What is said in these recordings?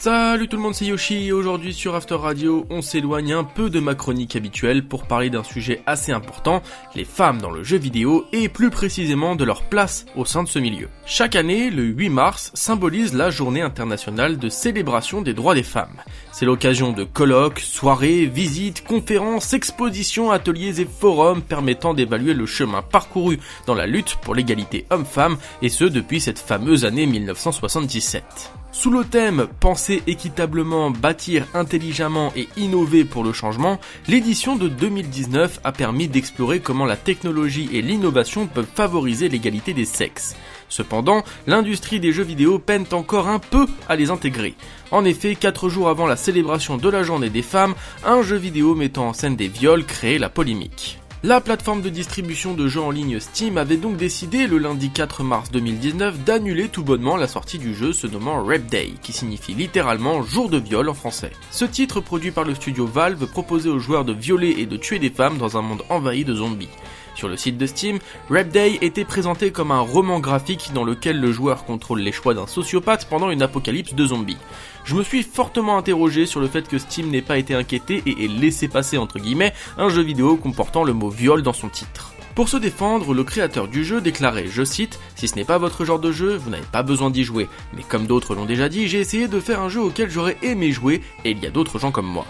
Salut tout le monde, c'est Yoshi et aujourd'hui sur After Radio, on s'éloigne un peu de ma chronique habituelle pour parler d'un sujet assez important, les femmes dans le jeu vidéo et plus précisément de leur place au sein de ce milieu. Chaque année, le 8 mars symbolise la journée internationale de célébration des droits des femmes. C'est l'occasion de colloques, soirées, visites, conférences, expositions, ateliers et forums permettant d'évaluer le chemin parcouru dans la lutte pour l'égalité homme-femme et ce depuis cette fameuse année 1977. Sous le thème « Penser équitablement, bâtir intelligemment et innover pour le changement », l'édition de 2019 a permis d'explorer comment la technologie et l'innovation peuvent favoriser l'égalité des sexes. Cependant, l'industrie des jeux vidéo peine encore un peu à les intégrer. En effet, 4 jours avant la célébration de la journée des femmes, un jeu vidéo mettant en scène des viols créait la polémique. La plateforme de distribution de jeux en ligne Steam avait donc décidé le lundi 4 mars 2019 d'annuler tout bonnement la sortie du jeu se nommant Rape Day, qui signifie littéralement jour de viol en français. Ce titre produit par le studio Valve proposait aux joueurs de violer et de tuer des femmes dans un monde envahi de zombies. Sur le site de Steam, Rape Day était présenté comme un roman graphique dans lequel le joueur contrôle les choix d'un sociopathe pendant une apocalypse de zombies. Je me suis fortement interrogé sur le fait que Steam n'ait pas été inquiété et ait laissé passer entre guillemets un jeu vidéo comportant le mot viol dans son titre. Pour se défendre, le créateur du jeu déclarait, je cite, « Si ce n'est pas votre genre de jeu, vous n'avez pas besoin d'y jouer. Mais comme d'autres l'ont déjà dit, j'ai essayé de faire un jeu auquel j'aurais aimé jouer et il y a d'autres gens comme moi. »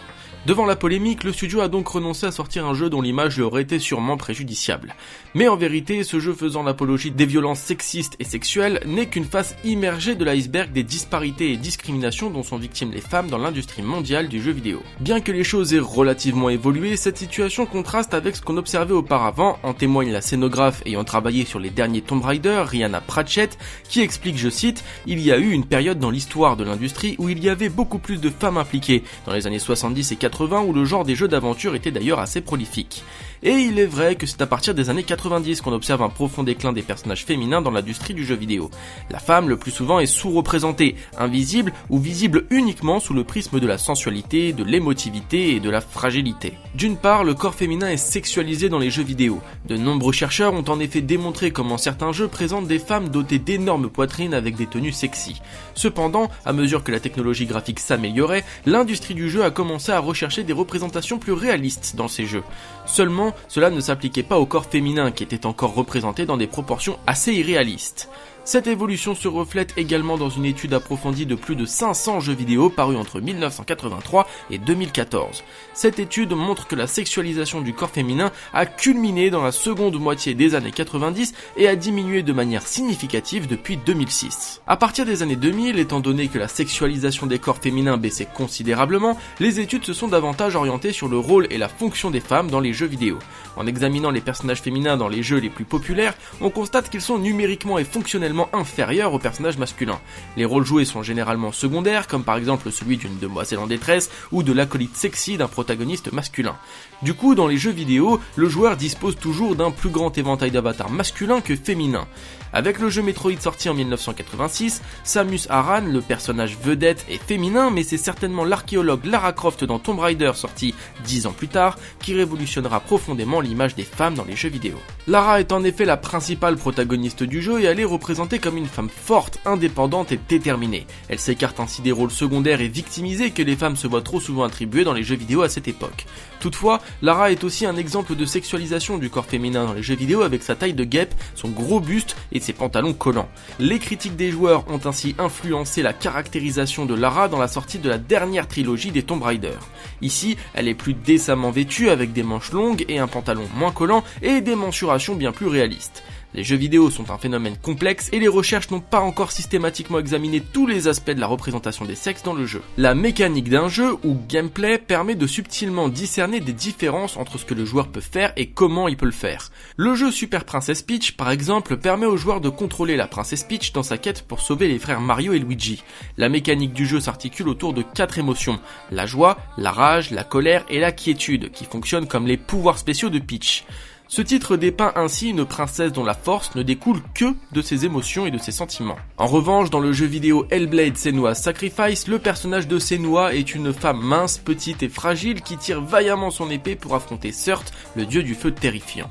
Devant la polémique, le studio a donc renoncé à sortir un jeu dont l'image lui aurait été sûrement préjudiciable. Mais en vérité, ce jeu faisant l'apologie des violences sexistes et sexuelles n'est qu'une face immergée de l'iceberg des disparités et discriminations dont sont victimes les femmes dans l'industrie mondiale du jeu vidéo. Bien que les choses aient relativement évolué, cette situation contraste avec ce qu'on observait auparavant, en témoigne la scénographe ayant travaillé sur les derniers Tomb Raider, Rhianna Pratchett, qui explique, je cite, « Il y a eu une période dans l'histoire de l'industrie où il y avait beaucoup plus de femmes impliquées, dans les années 70 et 80 où le genre des jeux d'aventure était d'ailleurs assez prolifique. Et il est vrai que c'est à partir des années 90 qu'on observe un profond déclin des personnages féminins dans l'industrie du jeu vidéo. La femme, le plus souvent, est sous-représentée, invisible ou visible uniquement sous le prisme de la sensualité, de l'émotivité et de la fragilité. D'une part, le corps féminin est sexualisé dans les jeux vidéo. De nombreux chercheurs ont en effet démontré comment certains jeux présentent des femmes dotées d'énormes poitrines avec des tenues sexy. Cependant, à mesure que la technologie graphique s'améliorait, l'industrie du jeu a commencé à rechercher des représentations plus réalistes dans ces jeux. Seulement, cela ne s'appliquait pas au corps féminin qui était encore représenté dans des proportions assez irréalistes. Cette évolution se reflète également dans une étude approfondie de plus de 500 jeux vidéo parus entre 1983 et 2014. Cette étude montre que la sexualisation du corps féminin a culminé dans la seconde moitié des années 90 et a diminué de manière significative depuis 2006. À partir des années 2000, étant donné que la sexualisation des corps féminins baissait considérablement, les études se sont davantage orientées sur le rôle et la fonction des femmes dans les jeux vidéo. En examinant les personnages féminins dans les jeux les plus populaires, on constate qu'ils sont numériquement et fonctionnellement inférieurs aux personnages masculins. Les rôles joués sont généralement secondaires, comme par exemple celui d'une demoiselle en détresse ou de l'acolyte sexy d'un protagoniste masculin. Du coup, dans les jeux vidéo, le joueur dispose toujours d'un plus grand éventail d'avatars masculins que féminins. Avec le jeu Metroid sorti en 1986, Samus Aran, le personnage vedette, est féminin, mais c'est certainement l'archéologue Lara Croft dans Tomb Raider sorti 10 ans plus tard qui révolutionnera profondément l'image des femmes dans les jeux vidéo. Lara est en effet la principale protagoniste du jeu et elle est représentée comme une femme forte, indépendante et déterminée. Elle s'écarte ainsi des rôles secondaires et victimisés que les femmes se voient trop souvent attribuer dans les jeux vidéo à cette époque. Toutefois, Lara est aussi un exemple de sexualisation du corps féminin dans les jeux vidéo avec sa taille de guêpe, son gros buste et ses pantalons collants. Les critiques des joueurs ont ainsi influencé la caractérisation de Lara dans la sortie de la dernière trilogie des Tomb Raider. Ici, elle est plus décemment vêtue avec des manches longues et un pantalon moins collant et des mensurations bien plus réalistes. Les jeux vidéo sont un phénomène complexe et les recherches n'ont pas encore systématiquement examiné tous les aspects de la représentation des sexes dans le jeu. La mécanique d'un jeu ou gameplay permet de subtilement discerner des différences entre ce que le joueur peut faire et comment il peut le faire. Le jeu Super Princess Peach, par exemple, permet au joueur de contrôler la princesse Peach dans sa quête pour sauver les frères Mario et Luigi. La mécanique du jeu s'articule autour de 4 émotions, la joie, la rage, la colère et la quiétude, qui fonctionnent comme les pouvoirs spéciaux de Peach. Ce titre dépeint ainsi une princesse dont la force ne découle que de ses émotions et de ses sentiments. En revanche, dans le jeu vidéo Hellblade Senua's Sacrifice, le personnage de Senua est une femme mince, petite et fragile qui tire vaillamment son épée pour affronter Surt, le dieu du feu terrifiant.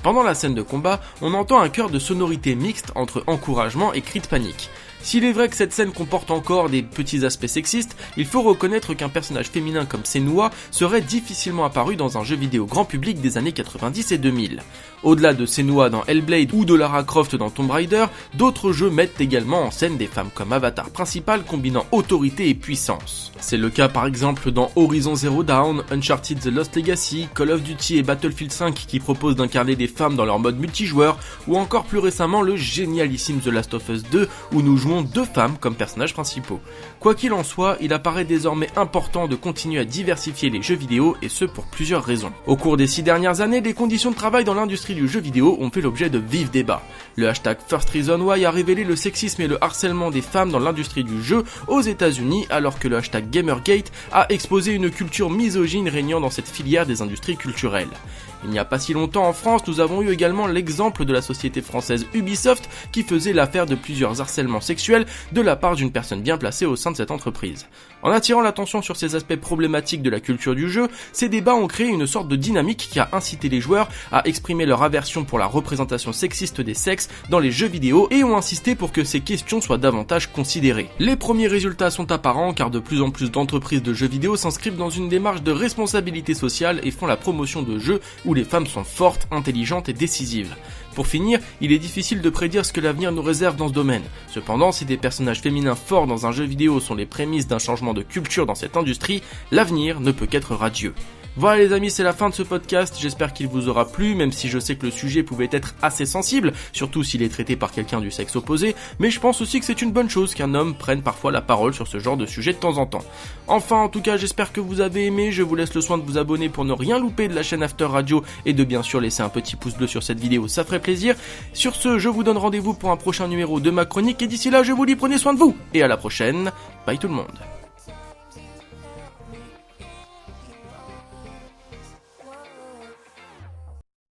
Pendant la scène de combat, on entend un chœur de sonorités mixtes entre encouragement et cris de panique. S'il est vrai que cette scène comporte encore des petits aspects sexistes, il faut reconnaître qu'un personnage féminin comme Senua serait difficilement apparu dans un jeu vidéo grand public des années 90 et 2000. Au-delà de Senua dans Hellblade ou de Lara Croft dans Tomb Raider, d'autres jeux mettent également en scène des femmes comme avatar principal combinant autorité et puissance. C'est le cas par exemple dans Horizon Zero Dawn, Uncharted The Lost Legacy, Call of Duty et Battlefield 5 qui proposent d'incarner des femmes dans leur mode multijoueur, ou encore plus récemment le génialissime The Last of Us 2 où nous jouons 2 femmes comme personnages principaux. Quoi qu'il en soit, il apparaît désormais important de continuer à diversifier les jeux vidéo et ce pour plusieurs raisons. Au cours des 6 dernières années, les conditions de travail dans l'industrie du jeu vidéo ont fait l'objet de vifs débats. Le hashtag First Reason Why a révélé le sexisme et le harcèlement des femmes dans l'industrie du jeu aux États-Unis, alors que le hashtag Gamergate a exposé une culture misogyne régnant dans cette filière des industries culturelles. Il n'y a pas si longtemps en France, nous avons eu également l'exemple de la société française Ubisoft qui faisait l'affaire de plusieurs harcèlements sexuels de la part d'une personne bien placée au sein de cette entreprise. En attirant l'attention sur ces aspects problématiques de la culture du jeu, ces débats ont créé une sorte de dynamique qui a incité les joueurs à exprimer leur aversion pour la représentation sexiste des sexes dans les jeux vidéo et ont insisté pour que ces questions soient davantage considérées. Les premiers résultats sont apparents car de plus en plus d'entreprises de jeux vidéo s'inscrivent dans une démarche de responsabilité sociale et font la promotion de jeux où les femmes sont fortes, intelligentes et décisives. Pour finir, il est difficile de prédire ce que l'avenir nous réserve dans ce domaine. Cependant, si des personnages féminins forts dans un jeu vidéo sont les prémices d'un changement de culture dans cette industrie, l'avenir ne peut qu'être radieux. Voilà les amis, c'est la fin de ce podcast, j'espère qu'il vous aura plu, même si je sais que le sujet pouvait être assez sensible, surtout s'il est traité par quelqu'un du sexe opposé, mais je pense aussi que c'est une bonne chose qu'un homme prenne parfois la parole sur ce genre de sujet de temps en temps. Enfin, en tout cas, j'espère que vous avez aimé, je vous laisse le soin de vous abonner pour ne rien louper de la chaîne After Radio et de bien sûr laisser un petit pouce bleu sur cette vidéo, ça ferait plaisir. Sur ce, je vous donne rendez-vous pour un prochain numéro de ma chronique et d'ici là, je vous dis prenez soin de vous et à la prochaine, bye tout le monde.